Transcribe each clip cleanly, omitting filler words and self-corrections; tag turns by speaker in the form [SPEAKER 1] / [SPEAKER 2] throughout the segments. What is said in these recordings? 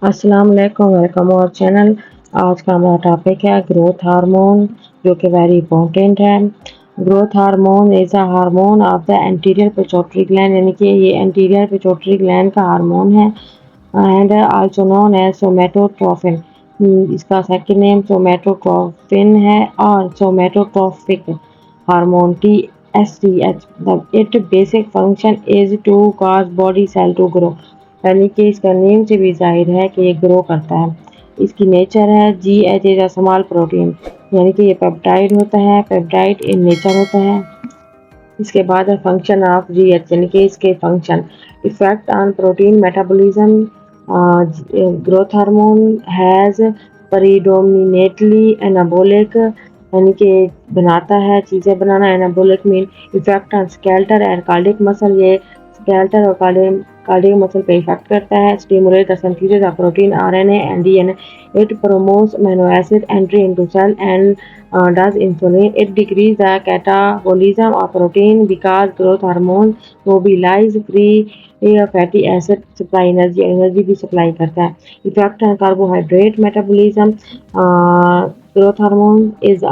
[SPEAKER 1] अस्सलाम वालेकुम, welcome our channel. आज का हमारा टॉपिक है ग्रोथ हार्मोन, जो कि वेरी इंपॉर्टेंट है। Growth hormone is a hormone of the anterior pituitary gland, यानी कि ये एंटीरियर पिट्यूटरी ग्लैंड का हार्मोन है and also known as somatotrophin. इसका सेकंड नेम सोमेटोट्रोफिन है और somatotrophic hormone TSH। It basic function is to cause body cell to grow, यानी कि इसका नेम से भी जाहिर है कि ये ग्रो करता है। इसकी नेचर है GH is a small protein, यानी कि ये पेप्टाइड होता है, पेप्टाइड इन नेचर होता है। इसके बाद है फंक्शन ऑफ GH, यानी कि इसके function effect on protein metabolism. Growth hormone has predominantly anabolic, यानी कि बनाता है चीज़ें बनाना। Anabolic mean effect on skeletal and cardiac muscle, ये स्केलेटल और कार्डियक मसल पे इफेक्ट करता है। Stimulate the synthesis of protein RNA and DNA। It promotes amino acid entry into cell and does insulin. It decreases the catabolism of protein because growth hormone mobilize free fatty acid supply, energy भी supply करता है। Effect on carbohydrate metabolism. Growth hormone is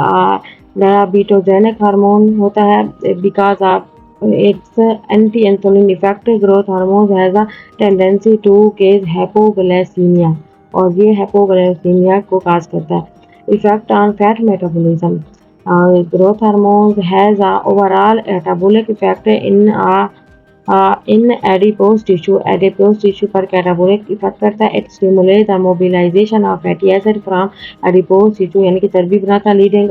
[SPEAKER 1] diabetogenic hormone होता है because of its anti-insulin effect. Growth hormone has a tendency to cause hypoglycemia, और ये hypoglycemia को काज करता है। Effect on fat metabolism. Growth hormone has a overall metabolic effect in adipose tissue. Adipose tissue पर catabolic effect करता है। It stimulates the mobilization of fatty acid from adipose tissue, यानी कि चर्बी बनाता है, leading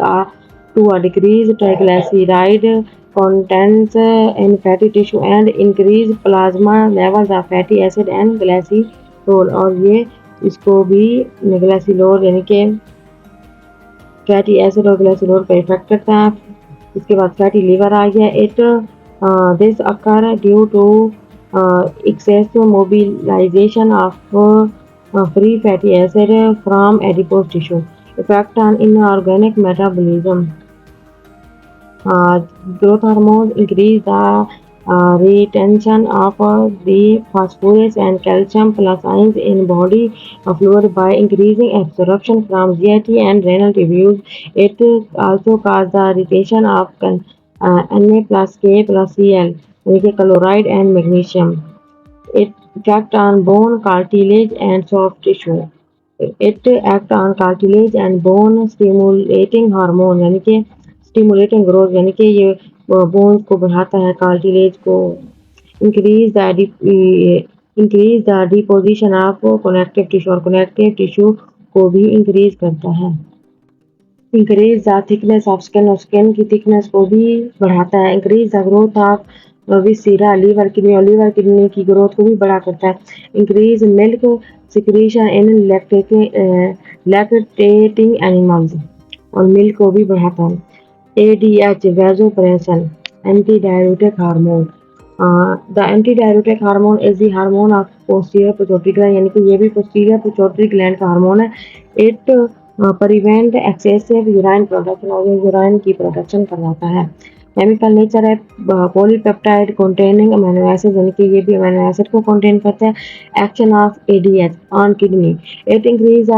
[SPEAKER 1] to a decreased triglyceride contents in fatty tissue and increase plasma levels of fatty acid and glycerol, और ये इसको भी ग्लाइसिलोल यानी कि फैटी एसिड और ग्लाइसिलोल पर इफेक्ट करता है। इसके बाद फैटी लीवर आ गया। It this occur due to excessive mobilization of free fatty acid from adipose tissue. Effect on inorganic metabolism. Growth hormones increase the retention of the phosphorus and calcium plus ions in body fluid by increasing absorption from GIT and renal tubules. It also causes the retention of Na plus K plus Cl, यानी कि chloride and magnesium. It act on bone cartilage and soft tissue. It act on cartilage and bone stimulating hormone, यानी कि stimulating growth, यानी कि ये bones को बढ़ाता है, कार्टिलेज को। Increase the deposition of connective tissue, और कनेक्टिव टिश्यू को भी इंक्रीज करता है। Increase the thickness of skin, और स्किन की थिकनेस को भी बढ़ाता है। Increase the growth of viscera, liver kidney, और लीवर किडनी की ग्रोथ को भी बड़ा करता है। Increase milk secretion in lactating animals, और मिल्क को भी बढ़ाता है। ADH vasopressin, antidiuretic hormone. The antidiuretic hormone is the hormone of posterior pituitary gland, यानी कि ये भी posterior pituitary gland का हार्मोन है। It prevent excessive urine production, और ये यूराइन की प्रोडक्शन करवाता है। केमिकल नेचर है पॉलीपेप्टाइड containing अमीनो एसिड, यानी कि ये भी अमीनो एसिड को contain करता है। Action of ADH on kidney. It increase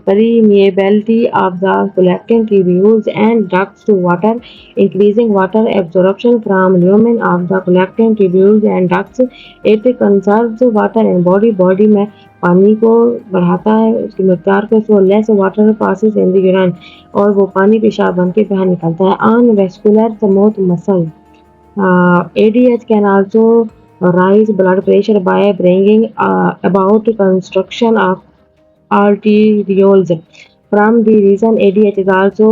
[SPEAKER 1] permeability of the collecting tubules and ducts to water, increasing water absorption from lumen of the collecting tubules and ducts. It conserves water in body में पानी को बढ़ाता है, उसकी मिकदार को, so less water passes in the urine, और वो पानी पेशाब बन के बाहर निकलता है। On vascular smooth muscle. ADH can also rise blood pressure by bringing about construction of arterioles. From the reason ADH is also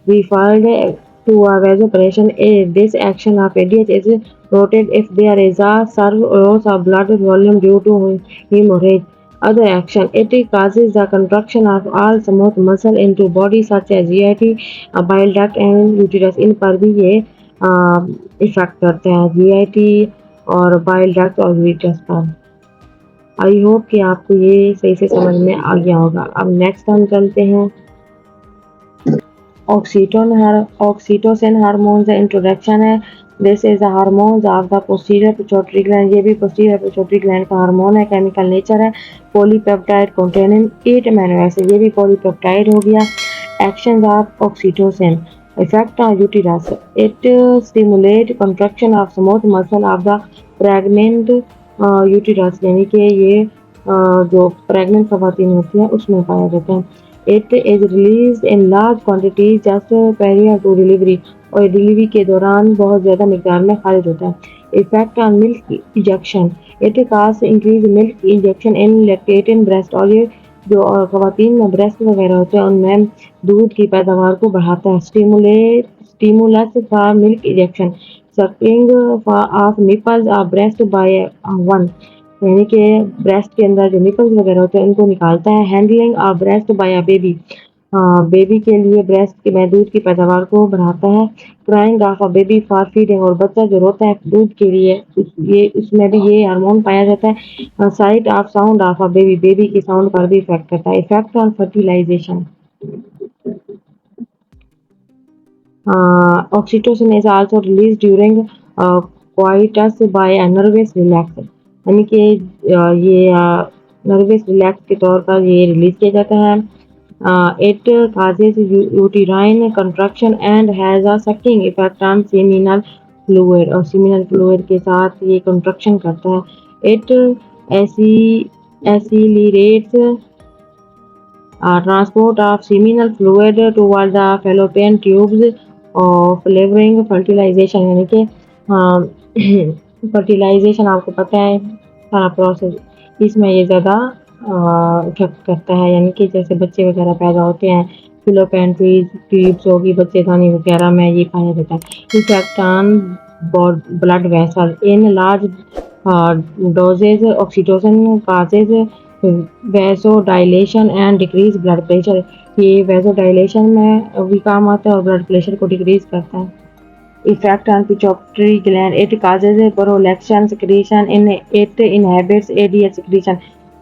[SPEAKER 1] referred to a vasopressin. This action of ADH is noted if there is a loss of blood volume due to hemorrhage. Other action, it causes the contraction of all smooth muscle into body such as GIT, bile duct and uterus. इन पर भी ये effect करते हैं, GIT और bile duct और uterus पर। I hope कि आपको ये सही से समझ में आ गया होगा। अब नेक्स्ट हम चलते हैं ऑक्सीटोसिन हार्मोन से इंट्रोडक्शन है। This is the hormones of the posterior pituitary gland. ये भी पोस्टीरियर पिट्यूटरी ग्लैंड का हार्मोन है, केमिकल नेचर है। पॉलीपेप्टाइड कंटेनिंग 8 अमीनो एसिड, ये भी पॉलीपेप्टाइड हो गया। Actions of oxytocin, effect on uterus, it stimulate contraction of smooth muscle of the pregnant uterus, यानी कि ये जो प्रेग्नेंट खवातीन होती हैं उसमें पाया जाता है। It is release in large quantities just prior to delivery, और डिलीवरी के दौरान बहुत ज़्यादा मिकदार में खारिज होता है। Effect on milk injection, it cause increase milk injection in lactating breast, और ये जो खवातीन में ब्रेस्ट वगैरह होते हैं उनमें दूध की पैदावार को बढ़ाता है। Stimulus for milk injection, sucking of nipples of breast by one, यानी कि ब्रेस्ट के अंदर जो निपल्स वगैरह होते हैं उनको निकालता है। Handling of breast by a baby, baby के लिए ब्रेस्ट के में दूध की पैदावार को बढ़ाता है। Crying of a baby for feeding, और बच्चा जो रोता है दूध के लिए ये इसमें भी ये हार्मोन पाया जाता है। Sight of sound of a baby, baby की साउंड पर भी इफेक्ट करता है। Effect on fertilization, oxytocin is also release during coitus by a nervous relax, यानी कि ये नर्वस रिलैक्स के तौर पर ये रिलीज किया जाता है। It causes uterine contraction and has a sucking effect on seminal fluid, और seminal fluid के साथ ये contraction करता है। It accelerates transport of seminal fluid toward the fallopian tubes of flavoring fertilization, यानी कि फर्टिलाइजेशन आपको पता है सारा प्रोसेस इसमें ये ज़्यादा इफेक्ट करता है, यानी कि जैसे बच्चे वगैरह पैदा होते हैं फिलोपियन ट्यूब्स होगी बच्चेदानी वगैरह में ये पाया जाता है। Effect on blood vessel, in large doses oxytocin causes vasodilation and decrease blood pressure, ये वैसोडाइलेशन में भी काम आता है और ब्लड प्रेशर को डिक्रीज करता है। Effect on pituitary gland, it causes prolactin secretion, in it inhibits ADH secretion,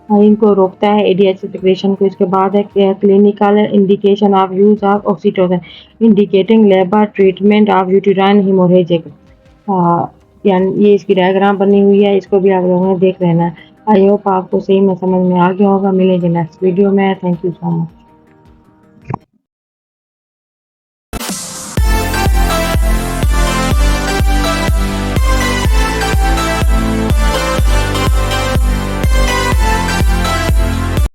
[SPEAKER 1] इनको रोकता है एडीएच सिक्रीशन को। इसके बाद है clinical indication of use of oxytocin, indicating labour treatment of uterine haemorrhagic, यानी ये इसकी डायग्राम बनी हुई है, इसको भी आप लोगों ने देख लेना है। आई होप आपको सही में समझ में आ गया होगा। मिलेंगे नेक्स्ट वीडियो में। Thank you so much.